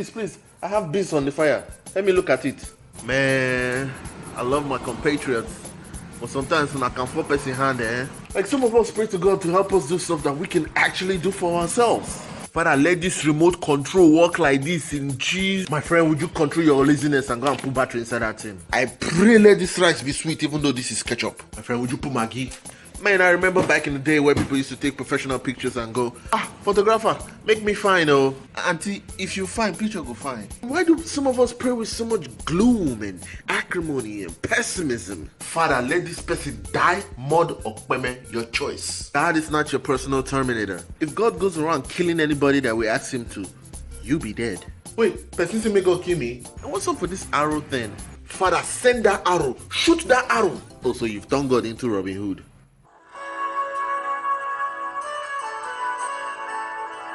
Please. I have beans on the fire. Let me look at it. Man, I love my compatriots. But sometimes when I can flip us in hand, like some of us pray to God to help us do stuff that we can actually do for ourselves. Father, let this remote control work like this in Jesus. My friend, would you control your laziness and go and put battery inside that thing? I pray let this rice be sweet even though this is ketchup. My friend, would you put Maggi? Man, I remember back in the day where people used to take professional pictures and go, photographer, make me fine, oh. Auntie, if you fine, picture go fine. Why do some of us pray with so much gloom and acrimony and pessimism? Father, let this person die, mud or kpeme, your choice. God is not your personal terminator. If God goes around killing anybody that we ask him to, you be dead. Wait, person say me go kill me? And what's up with this arrow thing? Father, send that arrow, shoot that arrow. Oh, so you've turned God into Robin Hood.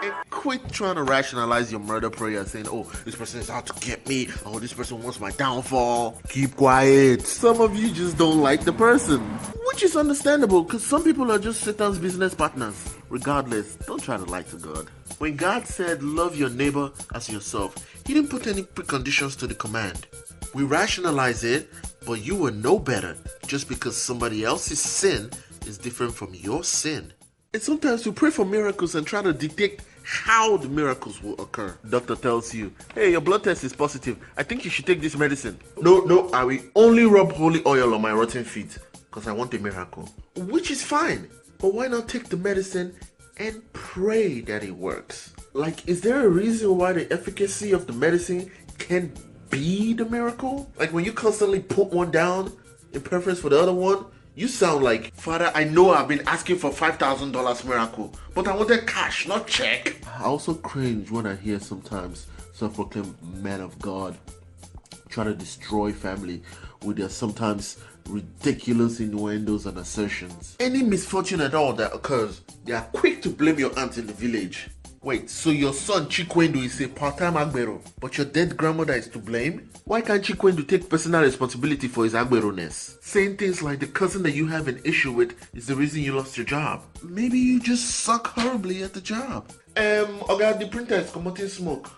And quit trying to rationalize your murder prayer saying, oh, this person is out to get me. Oh, this person wants my downfall. Keep quiet. Some of you just don't like the person, which is understandable because some people are just Satan's business partners. Regardless, don't try to lie to God. When God said, love your neighbor as yourself, he didn't put any preconditions to the command. We rationalize it, but you will know better just because somebody else's sin is different from your sin. And sometimes we pray for miracles and try to dictate how the miracles will occur. Doctor tells you, hey, your blood test is positive. I think you should take this medicine. No, I will only rub holy oil on my rotten feet because I want a miracle. Which is fine. But why not take the medicine and pray that it works? Like, is there a reason why the efficacy of the medicine can be the miracle? Like when you constantly put one down in preference for the other one, you sound like, Father, I know I've been asking for $5,000 miracle, but I wanted cash, not check. I also cringe when I hear sometimes self-proclaimed men of God try to destroy family with their sometimes ridiculous innuendos and assertions. Any misfortune at all that occurs, they are quick to blame your aunt in the village. Wait, so your son Chikwendu is a part-time agbero, but your dead grandmother is to blame? Why can't Chikwendu take personal responsibility for his agbero-ness? Saying things like the cousin that you have an issue with is the reason you lost your job. Maybe you just suck horribly at the job. Okay, the printer is commoting smoke.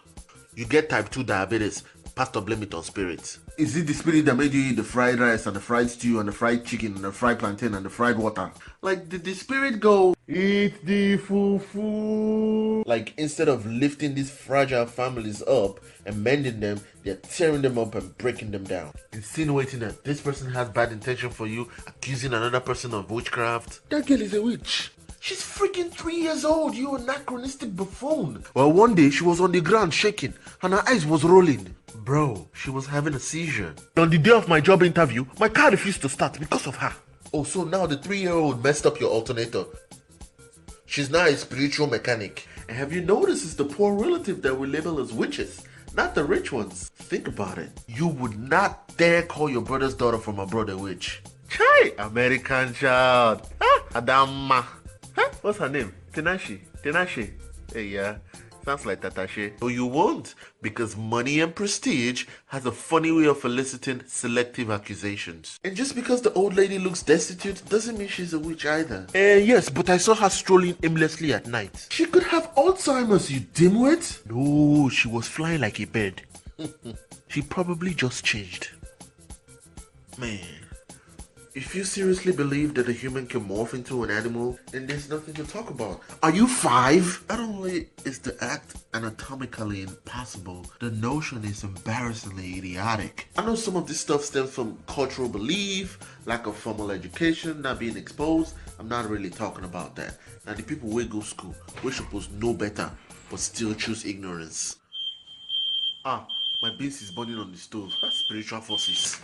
You get type 2 diabetes. Pastor blame it on spirits. Is it the spirit that made you eat the fried rice and the fried stew and the fried chicken and the fried plantain and the fried water? Like, did the spirit go, eat the fufu? Like, instead of lifting these fragile families up and mending them, they're tearing them up and breaking them down. Insinuating that this person has bad intention for you, accusing another person of witchcraft. That girl is a witch. She's freaking 3 years old, you anachronistic buffoon. Well, one day she was on the ground shaking and her eyes was rolling. Bro, she was having a seizure. On the day of my job interview, my car refused to start because of her. Oh, so now the 3-year-old messed up your alternator. She's now a spiritual mechanic. And have you noticed it's the poor relative that we label as witches, not the rich ones? Think about it. You would not dare call your brother's daughter from abroad a witch. Chai! American child. Adama. What's her name? Tenashi. Hey, yeah. Sounds like Tatashe. Oh, you won't, because money and prestige has a funny way of eliciting selective accusations. And just because the old lady looks destitute doesn't mean she's a witch either. Yes, but I saw her strolling aimlessly at night. She could have Alzheimer's, you dimwit. No, she was flying like a bird. She probably just changed. Man. If you seriously believe that a human can morph into an animal, then there's nothing to talk about. Are you 5? Not only is the act anatomically impossible, the notion is embarrassingly idiotic. I know some of this stuff stems from cultural belief, lack of formal education, not being exposed. I'm not really talking about that. Now the people who go school, we're supposed to know better, but still choose ignorance. My beans is burning on the stove. Spiritual forces.